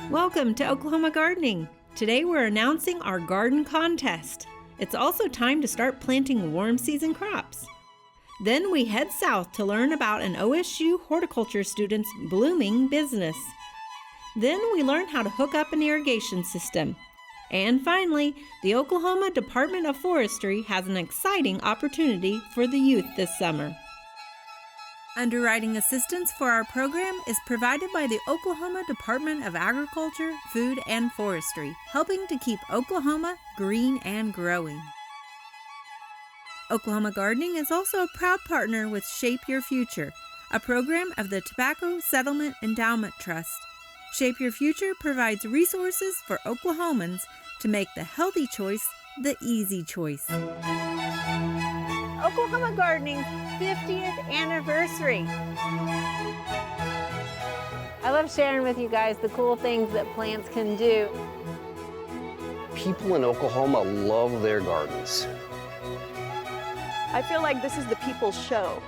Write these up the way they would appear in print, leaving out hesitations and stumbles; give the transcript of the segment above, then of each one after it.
Welcome to Oklahoma Gardening. Today we're announcing our garden contest. It's also time to start planting warm season crops. Then we head south to learn about an OSU Horticulture Student's blooming business. Then we learn how to hook up an irrigation system. And finally, the Oklahoma Department of Forestry has an exciting opportunity for the youth this summer. Underwriting assistance for our program is provided by the Oklahoma Department of Agriculture, Food, and Forestry, helping to keep Oklahoma green and growing. Oklahoma Gardening is also a proud partner with Shape Your Future, a program of the Tobacco Settlement Endowment Trust. Shape Your Future provides resources for Oklahomans to make the healthy choice the easy choice. Oklahoma Gardening's 50th anniversary. I love sharing with you guys the cool things that plants can do. People in Oklahoma love their gardens. I feel like this is the people's show.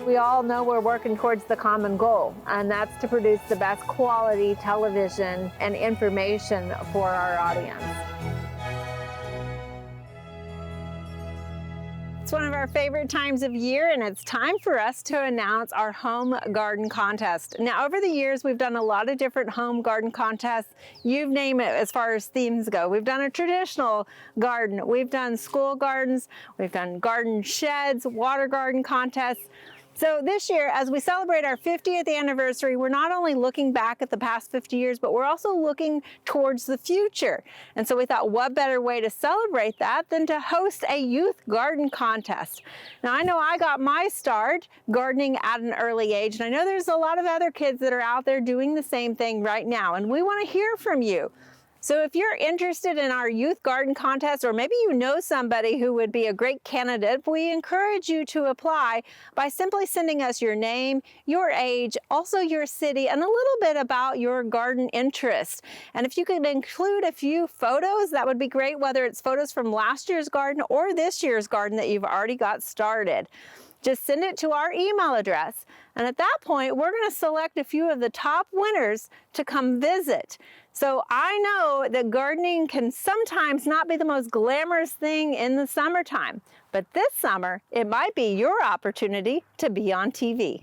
We all know we're working towards the common goal, and that's to produce the best quality television and information for our audience. It's one of our favorite times of year, and it's time for us to announce our home garden contest. Now, over the years, we've done a lot of different home garden contests. You name it as far as themes go. We've done a traditional garden. We've done school gardens. We've done garden sheds, water garden contests. So this year, as we celebrate our 50th anniversary, we're not only looking back at the past 50 years, but we're also looking towards the future. And so we thought, what better way to celebrate that than to host a youth garden contest? Now, I know I got my start gardening at an early age, and I know there's a lot of other kids that are out there doing the same thing right now, and we want to hear from you. So if you're interested in our youth garden contest, or maybe you know somebody who would be a great candidate, we encourage you to apply by simply sending us your name, your age, also your city, and a little bit about your garden interest. And if you could include a few photos, that would be great, whether it's photos from last year's garden or this year's garden that you've already got started. Just send it to our email address. And at that point, we're going to select a few of the top winners to come visit. So I know that gardening can sometimes not be the most glamorous thing in the summertime, but this summer, it might be your opportunity to be on TV.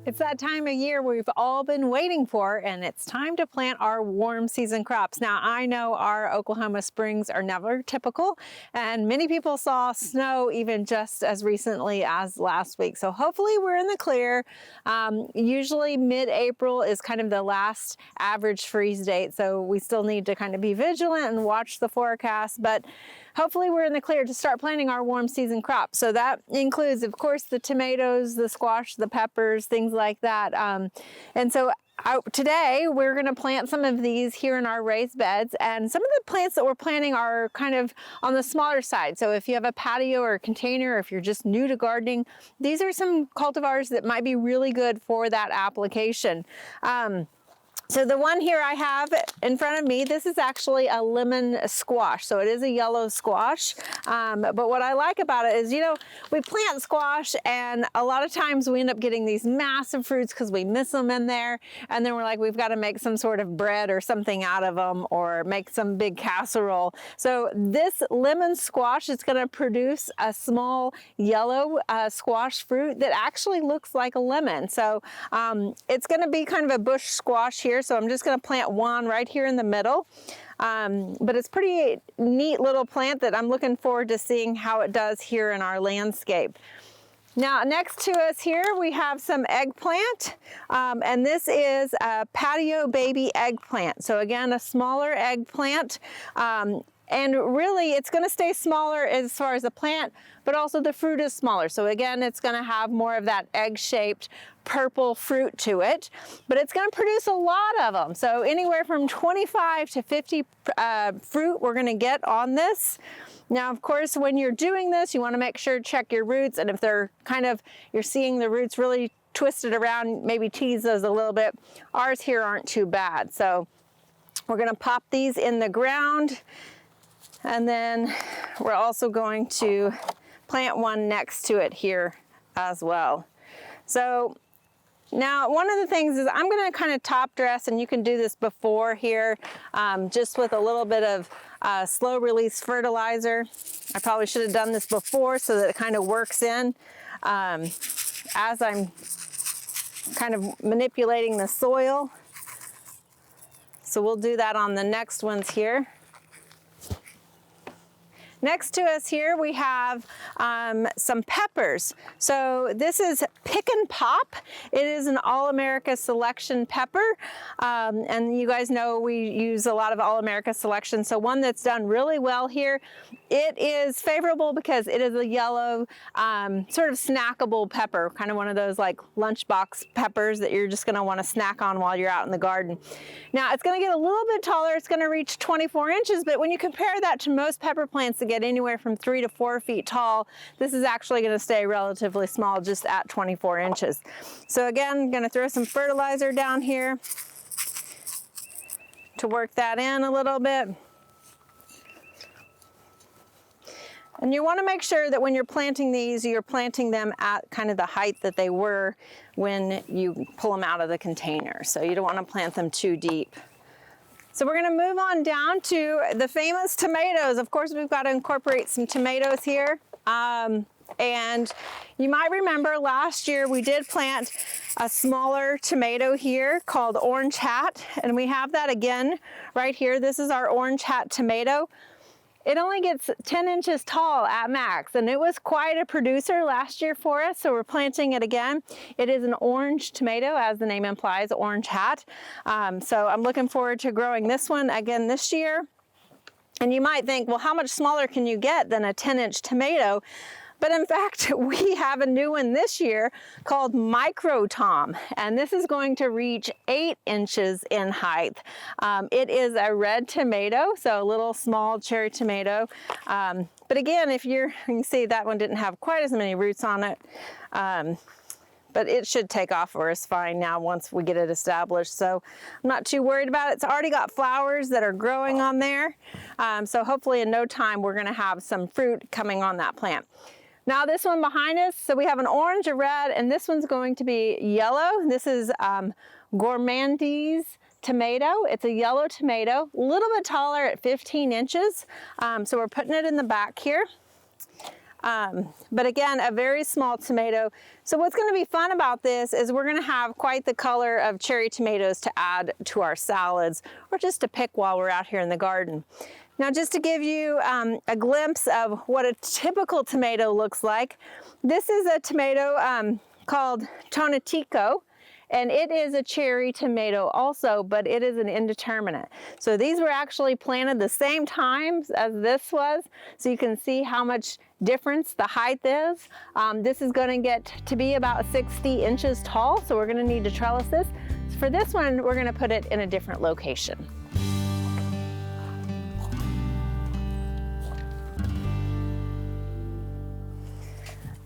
It's that time of year we've all been waiting for, and it's time to plant our warm season crops. Now, I know our Oklahoma springs are never typical, and many people saw snow even just as recently as last week. So hopefully we're in the clear. Usually mid-April is kind of the last average freeze date, so we still need to kind of be vigilant and watch the forecast, but hopefully we're in the clear to start planting our warm season crops. So that includes, of course, the tomatoes, the squash, the peppers, things like that. And so today we're going to plant some of these here in our raised beds, and some of the plants that we're planting are kind of on the smaller side. So if you have a patio or a container, or if you're just new to gardening, these are some cultivars that might be really good for that application. So the one here I have in front of me, this is actually a lemon squash. So it is a yellow squash. But what I like about it is, you know, we plant squash and a lot of times we end up getting these massive fruits because we miss them in there. And then we're like, we've got to make some sort of bread or something out of them, or make some big casserole. So this lemon squash is going to produce a small yellow squash fruit that actually looks like a lemon. So it's going to be kind of a bush squash here. So I'm just going to plant one right here in the middle. But it's pretty neat little plant that I'm looking forward to seeing how it does here in our landscape. Now, next to us here, we have some eggplant, and this is a patio baby eggplant. So again, a smaller eggplant. And really, it's going to stay smaller as far as the plant, but also the fruit is smaller. So again, it's going to have more of that egg-shaped purple fruit to it, but it's going to produce a lot of them. So anywhere from 25 to 50 fruit we're going to get on this. Now, of course, when you're doing this, you want to make sure to check your roots, and if they're you're seeing the roots really twisted around, maybe tease those a little bit. Ours here aren't too bad. So we're going to pop these in the ground, and then we're also going to plant one next to it here as well. So now, one of the things is I'm going to kind of top dress, and you can do this before here, just with a little bit of slow release fertilizer. I probably should have done this before so that it kind of works in as I'm kind of manipulating the soil. So we'll do that on the next ones here. Next to us here we have some peppers. So this is Pick and Pop. It is an All-America Selection pepper. And you guys know we use a lot of All-America Selection. So one that's done really well here. It is favorable because it is a yellow, sort of snackable pepper, kind of one of those like lunchbox peppers that you're just going to want to snack on while you're out in the garden. Now it's going to get a little bit taller. It's going to reach 24 inches, but when you compare that to most pepper plants that get anywhere from 3 to 4 feet tall, this is actually going to stay relatively small, just at 24 inches. So again, I'm going to throw some fertilizer down here to work that in a little bit. And you want to make sure that when you're planting these, you're planting them at kind of the height that they were when you pull them out of the container. So you don't want to plant them too deep. So we're going to move on down to the famous tomatoes. Of course, we've got to incorporate some tomatoes here. And you might remember last year we did plant a smaller tomato here called Orange Hat. And we have that again right here. This is our Orange Hat tomato. It only gets 10 inches tall at max, and it was quite a producer last year for us, so we're planting it again. It is an orange tomato, as the name implies, Orange Hat. So I'm looking forward to growing this one again this year. And you might think, well, how much smaller can you get than a 10-inch tomato? But in fact, we have a new one this year called Micro Tom, and this is going to reach 8 inches in height. It is a red tomato, so a little small cherry tomato. But again, you can see that one didn't have quite as many roots on it. But it should take off for us fine now once we get it established. So I'm not too worried about it. It's already got flowers that are growing on there. So hopefully in no time, we're gonna have some fruit coming on that plant. Now this one behind us, so we have an orange, a red, and this one's going to be yellow. This is Gourmandise tomato. It's a yellow tomato, a little bit taller at 15 inches. So we're putting it in the back here. But again, a very small tomato. So what's going to be fun about this is we're going to have quite the color of cherry tomatoes to add to our salads, or just to pick while we're out here in the garden. Now, just to give you a glimpse of what a typical tomato looks like, this is a tomato called Tonatico, and it is a cherry tomato also, but it is an indeterminate. So these were actually planted the same time as this was, so you can see how much difference the height is. This is going to get to be about 60 inches tall, so we're going to need to trellis this. For this one, we're going to put it in a different location.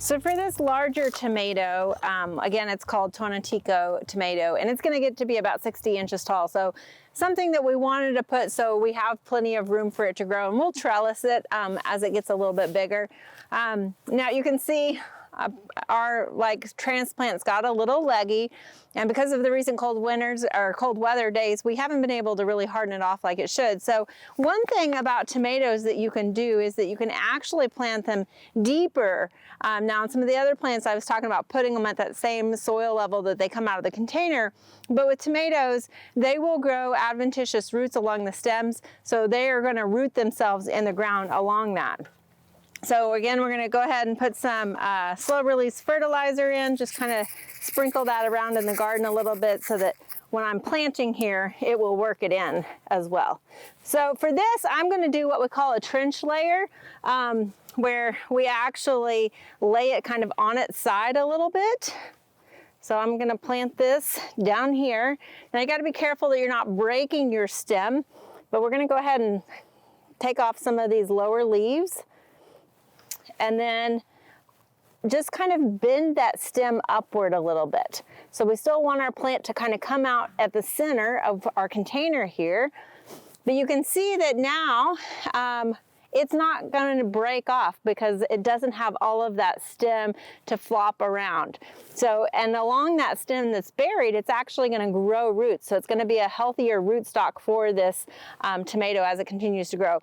So for this larger tomato, again, it's called Tonatico tomato, and it's going to get to be about 60 inches tall. So something that we wanted to put so we have plenty of room for it to grow, and we'll trellis it as it gets a little bit bigger. Now you can see our transplants got a little leggy, and because of the recent cold winters or cold weather days, we haven't been able to really harden it off like it should. So one thing about tomatoes that you can do is that you can actually plant them deeper. Now in some of the other plants I was talking about putting them at that same soil level that they come out of the container, but with tomatoes, they will grow adventitious roots along the stems, so they are going to root themselves in the ground along that. So again, we're going to go ahead and put some slow release fertilizer in, just kind of sprinkle that around in the garden a little bit so that when I'm planting here, it will work it in as well. So for this, I'm going to do what we call a trench layer, where we actually lay it kind of on its side a little bit. So I'm going to plant this down here. Now you got to be careful that you're not breaking your stem, but we're going to go ahead and take off some of these lower leaves. And then just kind of bend that stem upward a little bit. So we still want our plant to kind of come out at the center of our container here. But you can see that now it's not going to break off because it doesn't have all of that stem to flop around. So, and along that stem that's buried, it's actually going to grow roots. So it's going to be a healthier rootstock for this tomato as it continues to grow.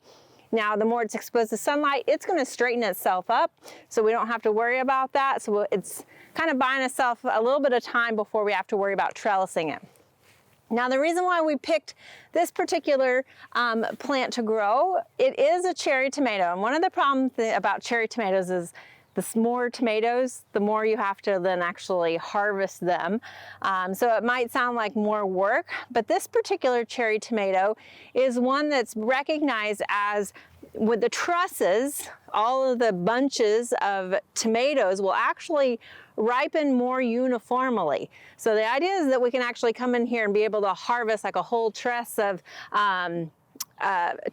Now, the more it's exposed to sunlight, it's going to straighten itself up, so we don't have to worry about that. So it's kind of buying itself a little bit of time before we have to worry about trellising it. Now, the reason why we picked this particular plant to grow, it is a cherry tomato. And one of the problems about cherry tomatoes is the more tomatoes, the more you have to then actually harvest them. So it might sound like more work, but this particular cherry tomato is one that's recognized as, with the trusses, all of the bunches of tomatoes will actually ripen more uniformly. So the idea is that we can actually come in here and be able to harvest like a whole truss of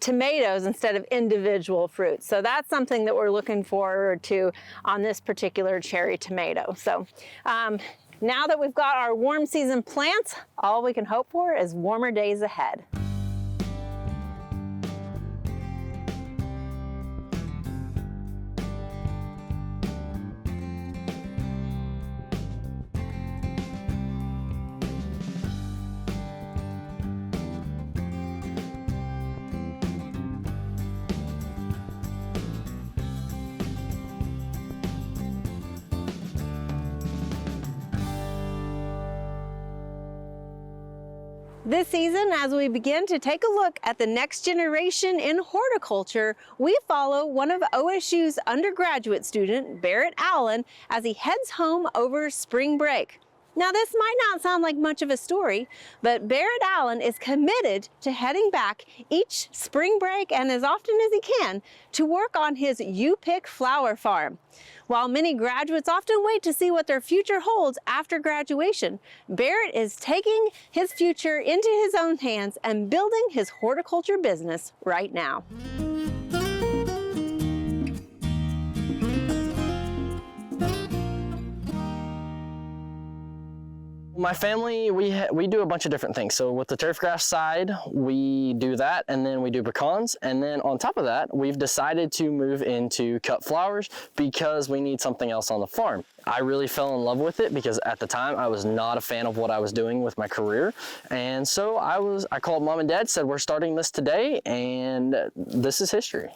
tomatoes instead of individual fruits. So that's something that we're looking forward to on this particular cherry tomato. So now that we've got our warm season plants, all we can hope for is warmer days ahead. This season, as we begin to take a look at the next generation in horticulture, we follow one of OSU's undergraduate student, Barrett Allen, as he heads home over spring break. Now, this might not sound like much of a story, but Barrett Allen is committed to heading back each spring break and as often as he can to work on his U-Pick flower farm. While many graduates often wait to see what their future holds after graduation, Barrett is taking his future into his own hands and building his horticulture business right now. My family, we do a bunch of different things. So with the turf grass side, we do that, and then we do pecans. And then on top of that, we've decided to move into cut flowers because we need something else on the farm. I really fell in love with it because at the time I was not a fan of what I was doing with my career. And so I called mom and dad, said we're starting this today, and this is history.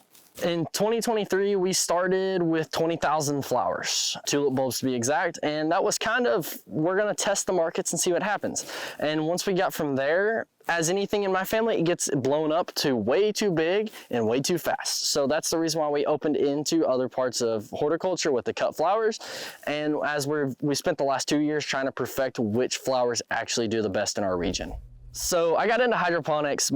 In 2023, we started with 20,000 flowers, tulip bulbs to be exact, and that was kind of, we're gonna test the markets and see what happens. And once we got from there, as anything in my family, it gets blown up to way too big and way too fast. So that's the reason why we opened into other parts of horticulture with the cut flowers. And as we spent the last 2 years trying to perfect which flowers actually do the best in our region. So I got into hydroponics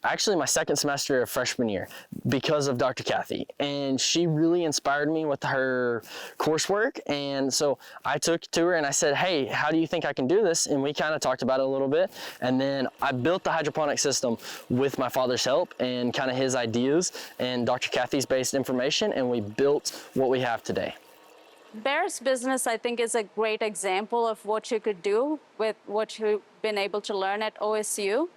actually my second semester of freshman year because of Dr. Kathy, and she really inspired me with her coursework. And so I took it to her and I said, hey, how do you think I can do this? And we kind of talked about it a little bit. And then I built the hydroponic system with my father's help and kind of his ideas and Dr. Kathy's based information, and we built what we have today. Barrett's business, I think, is a great example of what you could do with what you've been able to learn at OSU.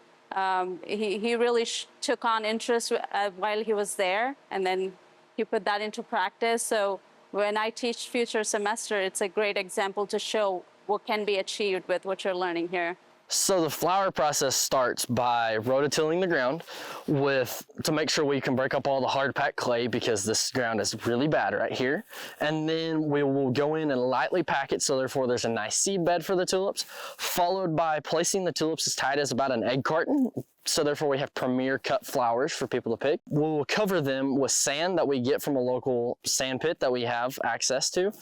He really took on interest while he was there, and then he put that into practice. So when I teach future semester, it's a great example to show what can be achieved with what you're learning here. So the flower process starts by rototilling the ground to make sure we can break up all the hard packed clay, because this ground is really bad right here. And then we will go in and lightly pack it, so therefore there's a nice seed bed for the tulips, followed by placing the tulips as tight as about an egg carton, so therefore we have premier cut flowers for people to pick. We'll cover them with sand that we get from a local sand pit that we have access to.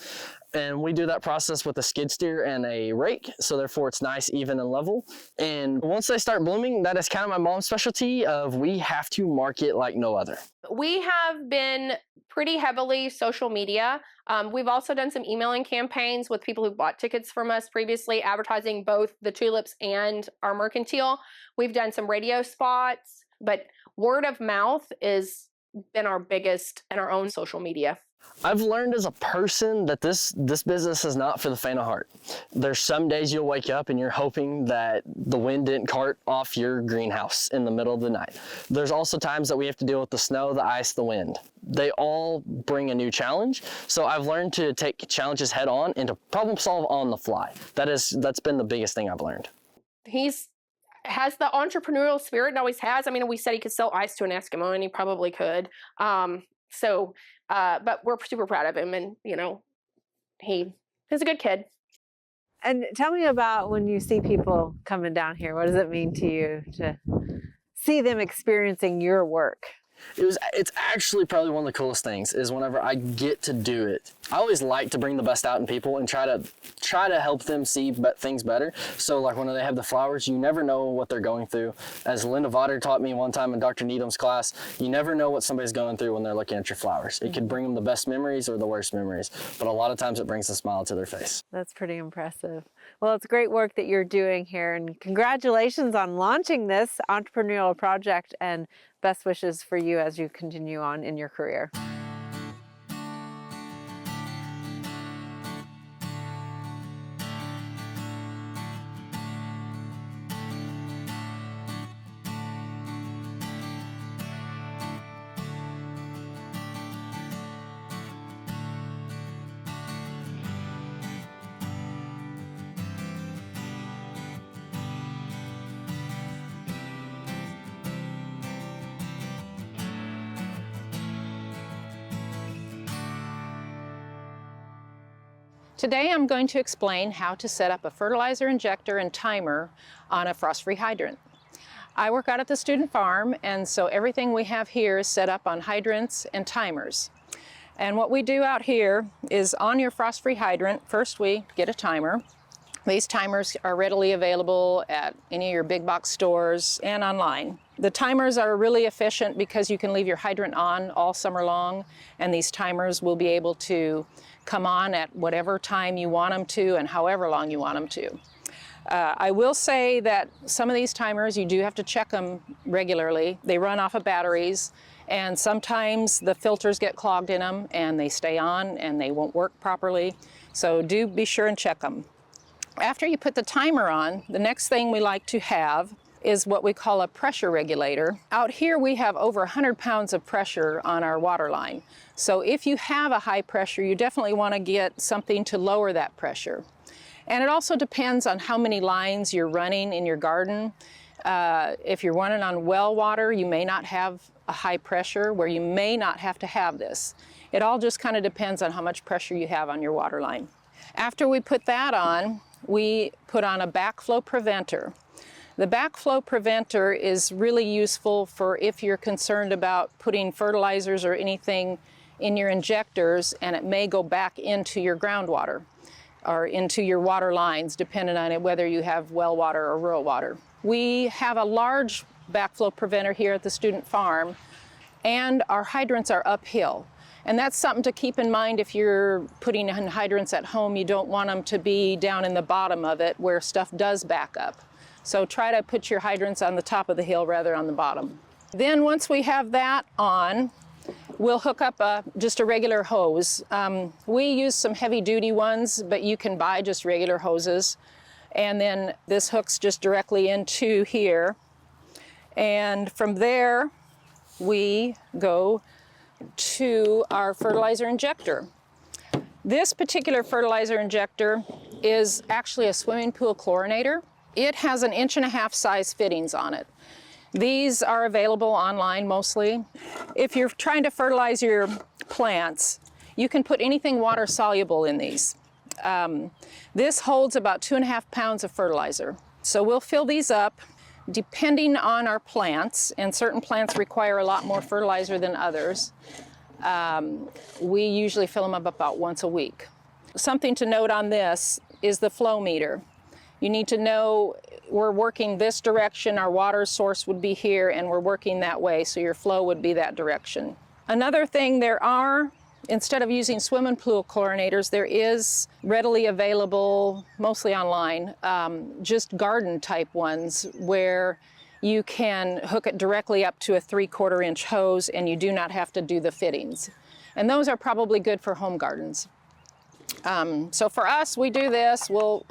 And we do that process with a skid steer and a rake, so therefore it's nice, even, and level. And once they start blooming, that is kind of my mom's specialty of we have to market like no other. We have been pretty heavily social media. We've also done some emailing campaigns with people who bought tickets from us previously, advertising both the tulips and our mercantile. We've done some radio spots, but word of mouth has been our biggest and our own social media. I've learned as a person that this business is not for the faint of heart. There's some days you'll wake up and you're hoping that the wind didn't cart off your greenhouse in the middle of the night. There's also times that we have to deal with the snow, the ice, the wind. They all bring a new challenge. So I've learned to take challenges head on and to problem solve on the fly. That's been the biggest thing I've learned. He's has the entrepreneurial spirit and always has. I mean, we said he could sell ice to an Eskimo, and he probably could. But we're super proud of him, and he's a good kid. And tell me about when you see people coming down here. What does it mean to you to see them experiencing your work? It's actually probably one of the coolest things is whenever I get to do it. I always like to bring the best out in people and try to help them see things better. So like when they have the flowers, you never know what they're going through. As Lynda Carrier taught me one time in Dr. Needham's class, you never know what somebody's going through when they're looking at your flowers. It could bring them the best memories or the worst memories, but a lot of times it brings a smile to their face. That's pretty impressive. Well, it's great work that you're doing here, and congratulations on launching this entrepreneurial project, and best wishes for you as you continue on in your career. Today I'm going to explain how to set up a fertilizer injector and timer on a frost-free hydrant. I work out at the student farm, and so everything we have here is set up on hydrants and timers. And what we do out here is on your frost-free hydrant, first we get a timer. These timers are readily available at any of your big box stores and online. The timers are really efficient because you can leave your hydrant on all summer long, and these timers will be able to come on at whatever time you want them to and however long you want them to. I will say that some of these timers, you do have to check them regularly. They run off of batteries, and sometimes the filters get clogged in them and they stay on and they won't work properly. So do be sure and check them. After you put the timer on, the next thing we like to have is what we call a pressure regulator. Out here we have over 100 pounds of pressure on our water line. So if you have a high pressure, you definitely want to get something to lower that pressure. And it also depends on how many lines you're running in your garden. If you're running on well water, you may not have a high pressure where you may not have to have this. It all just kind of depends on how much pressure you have on your water line. After we put that on, we put on a backflow preventer. The backflow preventer is really useful for if you're concerned about putting fertilizers or anything in your injectors and it may go back into your groundwater or into your water lines, depending on whether you have well water or rural water. We have a large backflow preventer here at the student farm, and our hydrants are uphill. And that's something to keep in mind if you're putting in hydrants at home. You don't want them to be down in the bottom of it where stuff does back up. So try to put your hydrants on the top of the hill rather than on the bottom. Then once we have that on, we'll hook up just a regular hose. We use some heavy duty ones, but you can buy just regular hoses. And then this hooks just directly into here. And from there, we go to our fertilizer injector. This particular fertilizer injector is actually a swimming pool chlorinator. It has 1.5 inch size fittings on it. These are available online mostly. If you're trying to fertilize your plants, you can put anything water soluble in these. This holds about 2.5 pounds of fertilizer. So we'll fill these up. Depending on our plants, and certain plants require a lot more fertilizer than others, we usually fill them up about once a week. Something to note on this is the flow meter. You need to know we're working this direction, our water source would be here, and we're working that way, so your flow would be that direction. Another thing instead of using swim and pool chlorinators, there is readily available, mostly online, just garden type ones where you can hook it directly up to a 3/4 inch hose and you do not have to do the fittings. And those are probably good for home gardens. So for us, we do this. We'll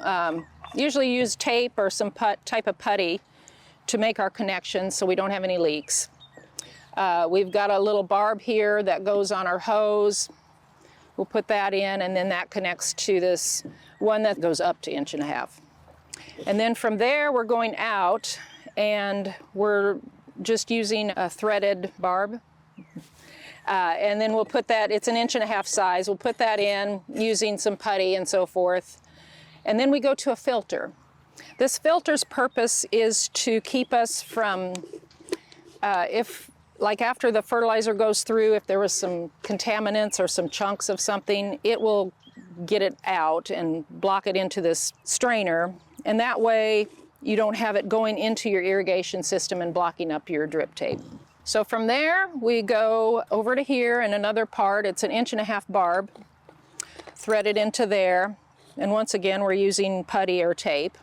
usually use tape or some type of putty to make our connections so we don't have any leaks. We've got a little barb here that goes on our hose. We'll put that in, and then that connects to this one that goes up to 1.5 inches. And then from there, we're going out, and we're just using a threaded barb. And then we'll put that, it's 1.5 inches size, we'll put that in using some putty and so forth. And then we go to a filter. This filter's purpose is to keep us from, like after the fertilizer goes through, if there was some contaminants or some chunks of something, it will get it out and block it into this strainer. And that way you don't have it going into your irrigation system and blocking up your drip tape. So from there, we go over to here and another part. It's 1.5 inch barb, threaded into there. And once again, we're using putty or tape.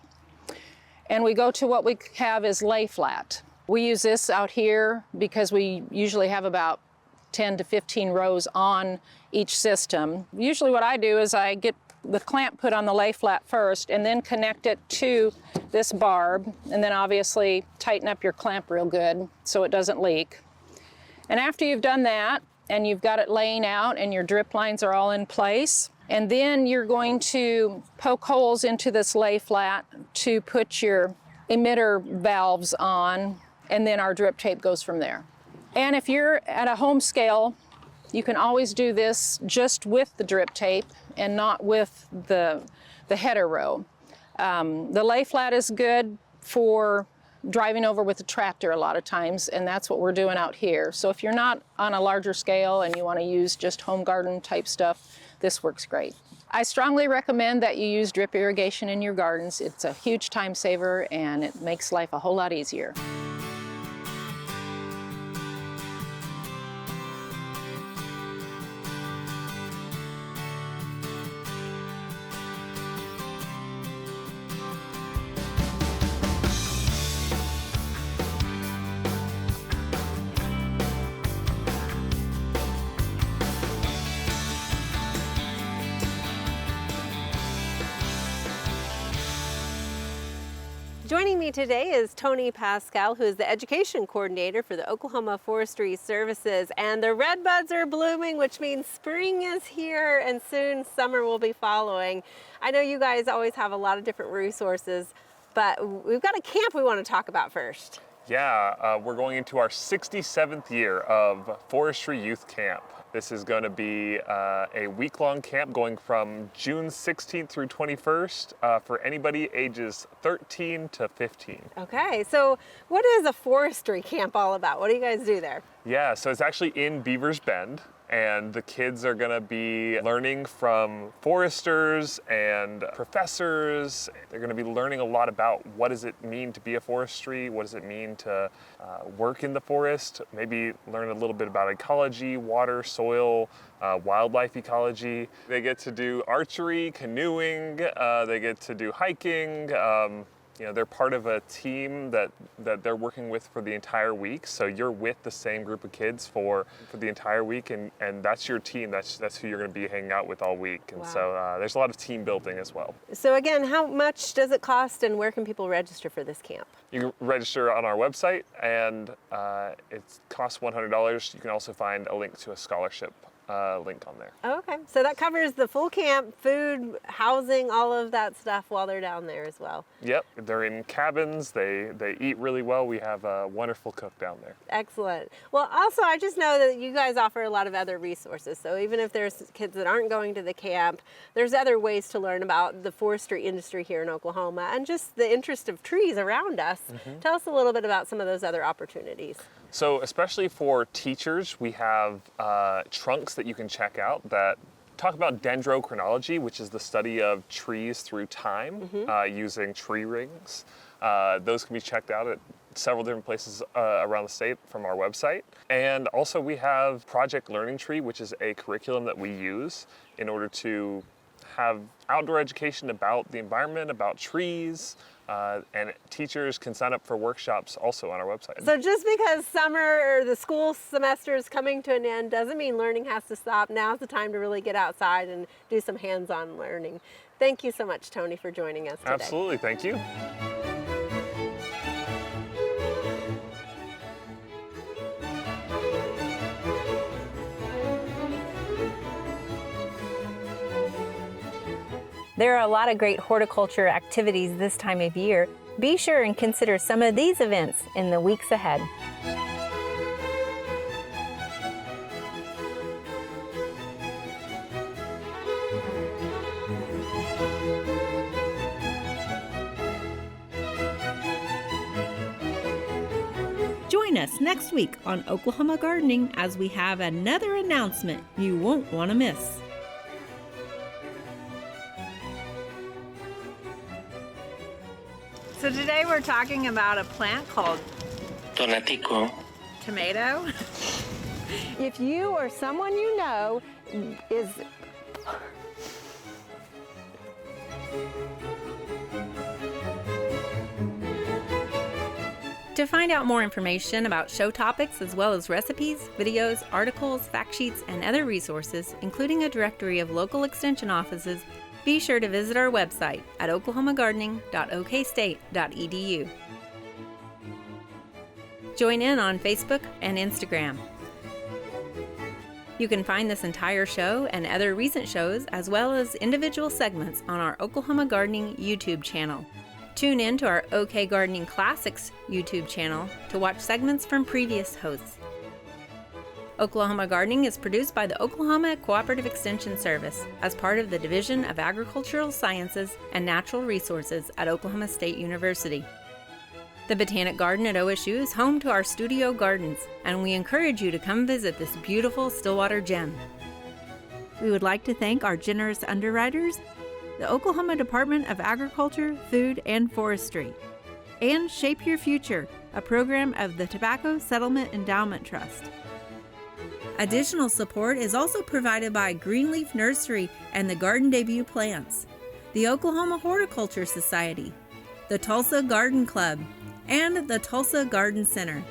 And we go to what we have is lay flat. We use this out here because we usually have about 10 to 15 rows on each system. Usually what I do is I get the clamp put on the lay flat first and then connect it to this barb, and then obviously tighten up your clamp real good so it doesn't leak. And after you've done that and you've got it laying out and your drip lines are all in place, and then you're going to poke holes into this lay flat to put your emitter valves on, and then our drip tape goes from there. And if you're at a home scale, you can always do this just with the drip tape and not with the header row. The lay flat is good for driving over with a tractor a lot of times, and that's what we're doing out here. So if you're not on a larger scale and you want to use just home garden type stuff, this works great. I strongly recommend that you use drip irrigation in your gardens. It's a huge time saver and it makes life a whole lot easier. Joining me today is Tony Pascall, who is the Education Coordinator for the Oklahoma Forestry Services. And the red buds are blooming, which means spring is here and soon summer will be following. I know you guys always have a lot of different resources, but we've got a camp we want to talk about first. Yeah, we're going into our 67th year of Forestry Youth Camp. This is going to be a week-long camp going from June 16th through 21st for anybody ages 13 to 15. Okay, so what is a forestry camp all about? What do you guys do there? Yeah, so it's actually in Beavers Bend, and the kids are going to be learning from foresters and professors. They're going to be learning a lot about what does it mean to be a forestry, what does it mean to work in the forest, maybe learn a little bit about ecology, water, soil, wildlife ecology. They get to do archery, canoeing, they get to do hiking. You know, they're part of a team that they're working with for the entire week. So you're with the same group of kids for the entire week, and that's your team. That's who you're going to be hanging out with all week. And wow. So there's a lot of team building as well. So again, how much does it cost, and where can people register for this camp? You can register on our website, and it costs $100. You can also find a link to a scholarship link on there. Okay, so that covers the full camp, food, housing, all of that stuff while they're down there as well. Yep, they're in cabins, they eat really well. We have a wonderful cook down there. Excellent. Well, also, I just know that you guys offer a lot of other resources. So even if there's kids that aren't going to the camp, there's other ways to learn about the forestry industry here in Oklahoma and just the interest of trees around us. Tell us a little bit about some of those other opportunities. So especially for teachers, we have trunks that you can check out that talk about dendrochronology, which is the study of trees through time using tree rings. Those can be checked out at several different places around the state from our website. And also we have Project Learning Tree, which is a curriculum that we use in order to have outdoor education about the environment, about trees, and teachers can sign up for workshops also on our website. So just because summer or the school semester is coming to an end doesn't mean learning has to stop. Now's the time to really get outside and do some hands-on learning. Thank you so much, Tony, for joining us today. Absolutely, thank you. There are a lot of great horticulture activities this time of year. Be sure and consider some of these events in the weeks ahead. Join us next week on Oklahoma Gardening as we have another announcement you won't want to miss. So today we're talking about a plant called Tonatico. tomato. If you or someone you know is To find out more information about show topics as well as recipes, videos, articles, fact sheets, and other resources, including a directory of local extension offices, be sure to visit our website at oklahomagardening.okstate.edu. Join in on Facebook and Instagram. You can find this entire show and other recent shows as well as individual segments on our Oklahoma Gardening YouTube channel. Tune in to our OK Gardening Classics YouTube channel to watch segments from previous hosts. Oklahoma Gardening is produced by the Oklahoma Cooperative Extension Service as part of the Division of Agricultural Sciences and Natural Resources at Oklahoma State University. The Botanic Garden at OSU is home to our studio gardens, and we encourage you to come visit this beautiful Stillwater gem. We would like to thank our generous underwriters, the Oklahoma Department of Agriculture, Food, and Forestry, and Shape Your Future, a program of the Tobacco Settlement Endowment Trust. Additional support is also provided by Greenleaf Nursery and the Garden Debut Plants, the Oklahoma Horticulture Society, the Tulsa Garden Club, and the Tulsa Garden Center.